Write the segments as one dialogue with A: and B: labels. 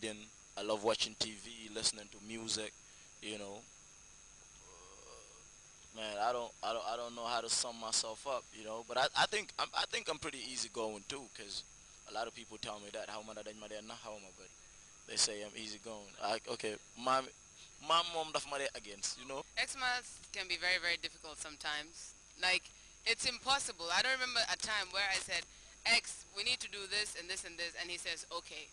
A: reading. I love watching TV, listening to music. You know, man, I don't know how to sum myself up. You know, but I think I'm pretty easygoing too, cause a lot of people tell me that how am I how am I, but they say I'm easygoing. Okay, my mom does my against. You know.
B: Xmas can be very, very difficult sometimes. Like, it's impossible. I don't remember a time where I said, X, we need to do this and this and this, and he says, okay.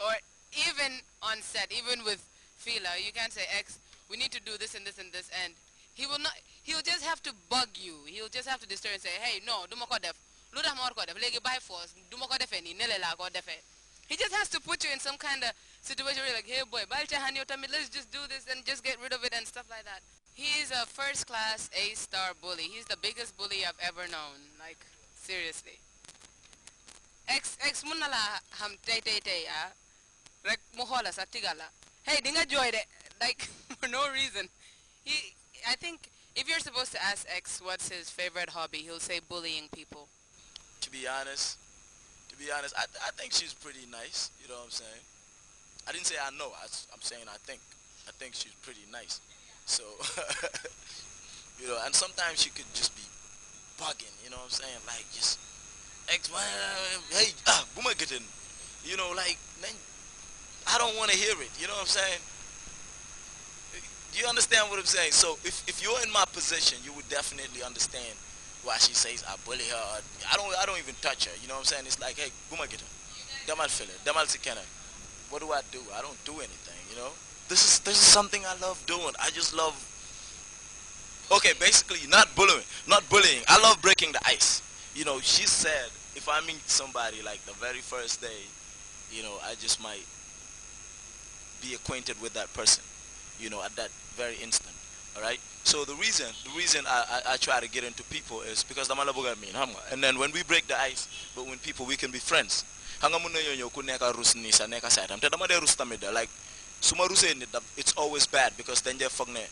B: Or even on set, even with Fila, you can't say, X, we need to do this and this and this, and he will not, he'll just have to bug you. He'll just have to disturb and say, hey, no, do ko def. Luda mo ko def. Legi by force, do ko def ni, nele la ko def. He just has to put you in some kind of situation where you're like, hey boy, let's just do this and just get rid of it and stuff like that. He's a first class A-star bully. He's the biggest bully I've ever known. Like, seriously. Ex munala ham tay ah. Rek muhola sa tigala. Hey, dinga joy de. Like, for no reason. I think if you're supposed to ask X what's his favorite hobby, he'll say bullying people.
A: To be honest, I think she's pretty nice. You know what I'm saying? I didn't say I know. I'm saying I think. I think she's pretty nice. So, you know, and sometimes she could just be bugging. You know what I'm saying? Like just ex, hey, boomer getting. You know, like man, I don't want to hear it. You know what I'm saying? You understand what I'm saying? So if you're in my position, you would definitely understand why she says I bully her. Or, I don't even touch her. You know what I'm saying? It's like, hey, boomer get her. Damal feel it. Damal sikena. What do I do? I don't do anything. You know. This is something I love doing. I just love. Okay, basically not bullying. I love breaking the ice. You know, she said if I meet somebody like the very first day, you know, I just might be acquainted with that person, you know, at that very instant. All right. So the reason I try to get into people is because the malabuga mean, and then when we break the ice, but when people we can be friends. Hanga muna yun ku neka rus ni sa neka side. Am tada rus tamida like suma ruse ni it's always bad because then they fogne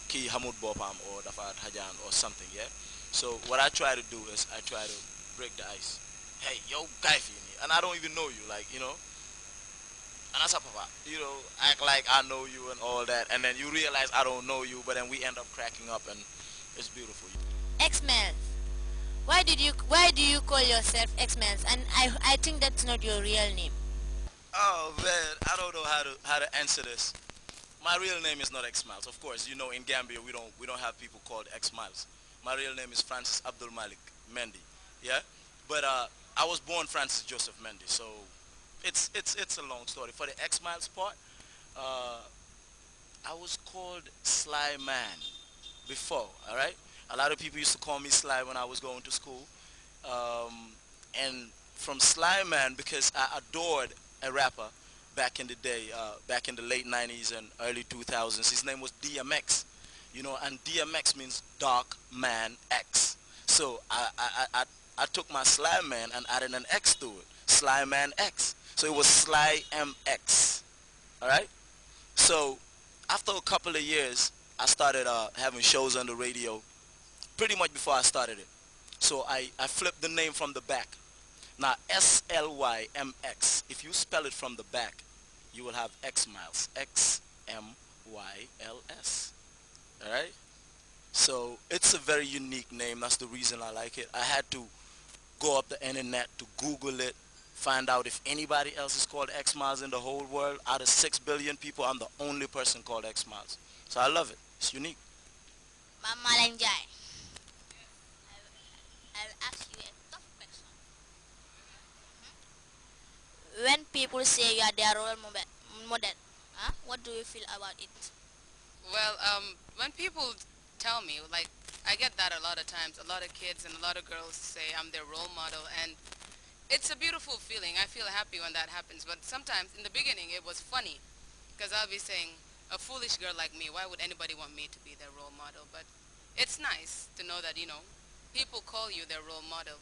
A: ki hamud bopam or dafat hajan or something, yeah. So what I try to do is I try to break the ice. Hey, yo, guy, and I don't even know you, like you know, and that's a papa. You know, act like I know you and all that, and then you realize I don't know you, but then we end up cracking up, and it's beautiful.
C: X-Men. Why do you call yourself X-Men? And I think that's not your real name.
A: Oh man, I don't know how to answer this. My real name is not X Miles, of course. You know, in Gambia we don't have people called X Miles. My real name is Francis Abdul Malik Mendy. Yeah, but I was born Francis Joseph Mendy, so it's a long story. For the X Miles part, uh, I was called Sly Man before. All right, a lot of people used to call me Sly when I was going to school, um, and from Sly Man because I adored a rapper back in the day, back in the late '90s and early 2000s. His name was DMX, you know, and DMX means Dark Man X. So I took my Sly Man and added an X to it, Sly Man X. So it was Sly MX. All right. So after a couple of years, I started having shows on the radio. Pretty much before I started it. So I flipped the name from the back. Now SLYMX. If you spell it from the back, you will have X Miles. XMYLS. All right. So it's a very unique name. That's the reason I like it. I had to go up the internet to Google it, find out if anybody else is called X Miles in the whole world. Out of 6 billion people, I'm the only person called X Miles. So I love it. It's unique.
C: Mama Lanjai. I'll ask you a tough question. When people say you are their role model, huh? What do you feel about it?
B: Well, when people tell me, like, I get that a lot of times. A lot of kids and a lot of girls say I'm their role model, and it's a beautiful feeling. I feel happy when that happens. But sometimes, in the beginning, it was funny, because I'll be saying, a foolish girl like me, why would anybody want me to be their role model? But it's nice to know that, people call you their role model.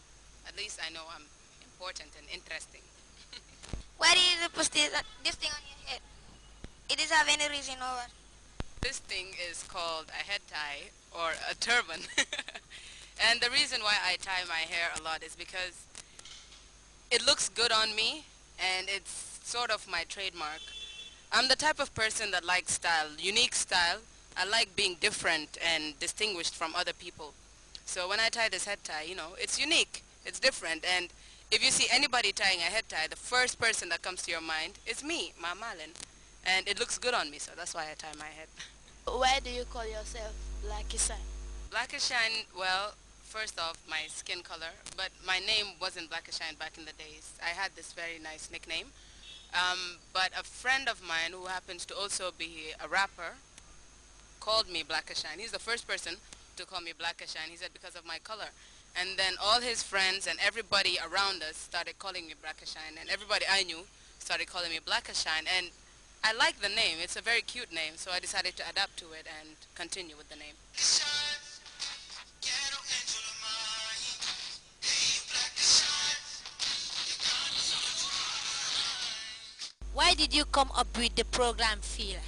B: At least I know I'm important and interesting.
C: Why did you put this thing on your head? It is have any reason over.
B: This thing is called a head tie or a turban. And the reason why I tie my hair a lot is because it looks good on me and it's sort of my trademark. I'm the type of person that likes style, unique style. I like being different and distinguished from other people. So when I tie this head tie, you know, it's unique, it's different, and if you see anybody tying a head tie, the first person that comes to your mind is me, Ma Malin, and it looks good on me, so that's why I tie my head.
C: Why do you call yourself Lucky Shine?
B: Black as Shine, well, first off, my skin color, but my name wasn't Black as Shine back in the days. I had this very nice nickname, but a friend of mine who happens to also be a rapper called me Black as Shine. He's the first person to call me Black as Shine. He said because of my color. And then all his friends and everybody around us started calling me Black as Shine, and everybody I knew started calling me Black as Shine. And I like the name. It's a very cute name, so I decided to adapt to it and continue with the name.
C: Why did you come up with the program Feel?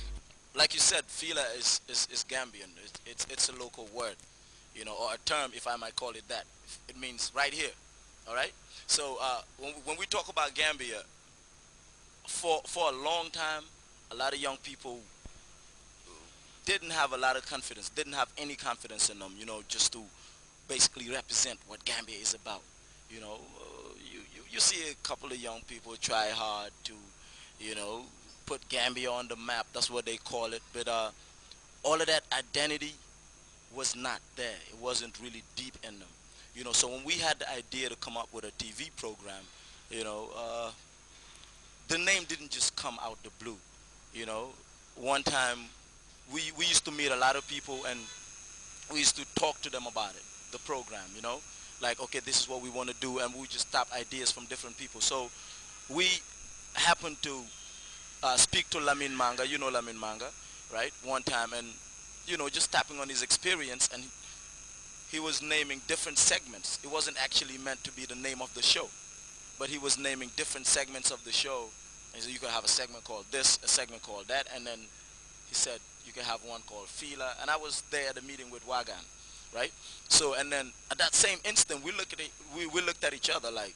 A: Like you said, Fila is Gambian. It's a local word, you know, or a term, if I might call it that. It means right here, all right? So when we talk about Gambia, for a long time, a lot of young people didn't have a lot of confidence, didn't have any confidence in them, you know, just to basically represent what Gambia is about. You know, you see a couple of young people try hard to, you know, put Gambia on the map. That's what they call it. But all of that identity was not there. It wasn't really deep in them. You know, so when we had the idea to come up with a TV program, you know, the name didn't just come out the blue. You know, one time we used to meet a lot of people and we used to talk to them about it, the program, you know, like, okay, this is what we want to do, and we just tap ideas from different people. So we happened to speak to Lamin Manga, you know Lamin Manga, right, one time, and, you know, just tapping on his experience, and he was naming different segments. It wasn't actually meant to be the name of the show, but he was naming different segments of the show. And he said, you could have a segment called this, a segment called that, and then he said, you can have one called Fila, and I was there at the meeting with Wagan, right? So, and then at that same instant, we looked at each other like,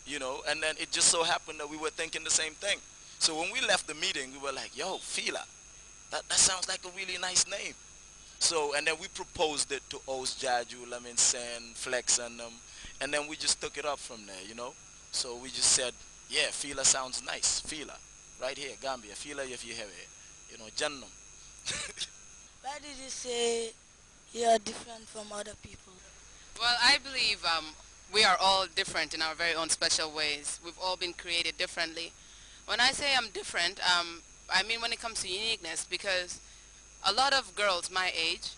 A: you know, and then it just so happened that we were thinking the same thing. So when we left the meeting, we were like, yo, Fila, that sounds like a really nice name. So, and then we proposed it to Os Jaju, Lamin Sen, Flex, and then we just took it up from there, you know? So we just said, yeah, Fila sounds nice, Fila, right here, Gambia, Fila if you have it, you know, Jannum.
D: Why did you say you're different from other people?
B: Well, I believe we are all different in our very own special ways. We've all been created differently. When I say I'm different, I mean when it comes to uniqueness, because a lot of girls my age,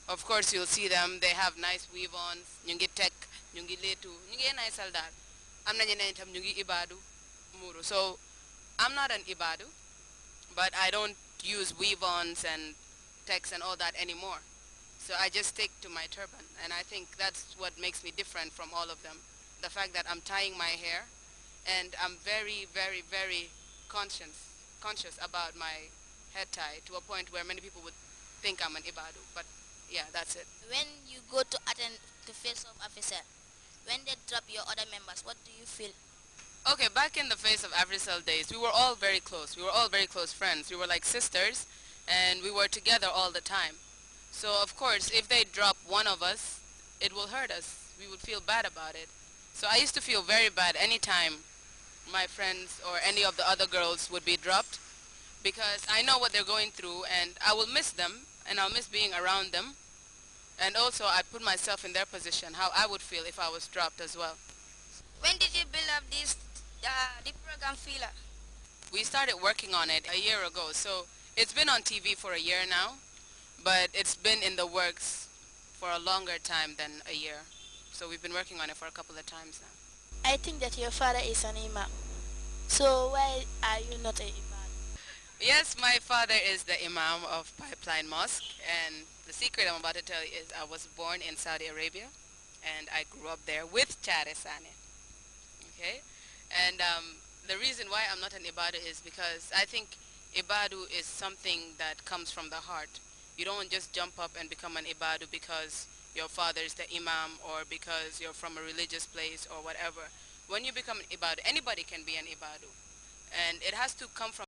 B: of course you'll see them, they have nice weave-ons, ñu ngi tech, ñu ngi leetu, ñu ngi nice dal. Am na ñeneen itam ñu ngi ibadu, muru. So I'm not an ibadu, but I don't use weave-ons and techs and all that anymore. So I just stick to my turban, and I think that's what makes me different from all of them. The fact that I'm tying my hair, and I'm very, very, very conscious about my head tie, to a point where many people would think I'm an ibadu. But yeah, that's it.
C: When you go to attend the Face of Officer, when they drop your other members, what do you feel?
B: Okay, back in the Face of Africell days, we were all very close. We were all very close friends. We were like sisters, and we were together all the time. So of course, if they drop one of us, it will hurt us. We would feel bad about it. So I used to feel very bad anytime my friends or any of the other girls would be dropped, because I know what they're going through, and I will miss them, and I'll miss being around them. And also I put myself in their position, how I would feel if I was dropped as well.
D: When did you build up the program Fila?
B: We started working on it a year ago, so it's been on TV for a year now, but it's been in the works for a longer time than a year. So we've been working on it for a couple of times now.
D: I think that your father is an imam. So why are you not an imam?
B: Yes, my father is the imam of Pipeline Mosque, and the secret I'm about to tell you is I was born in Saudi Arabia, and I grew up there with Chare Sane. Okay? And the reason why I'm not an ibadu is because I think ibadu is something that comes from the heart. You don't just jump up and become an ibadu because your father is the imam or because you're from a religious place or whatever. When you become an ibadu, anybody can be an ibadu. and it has to come from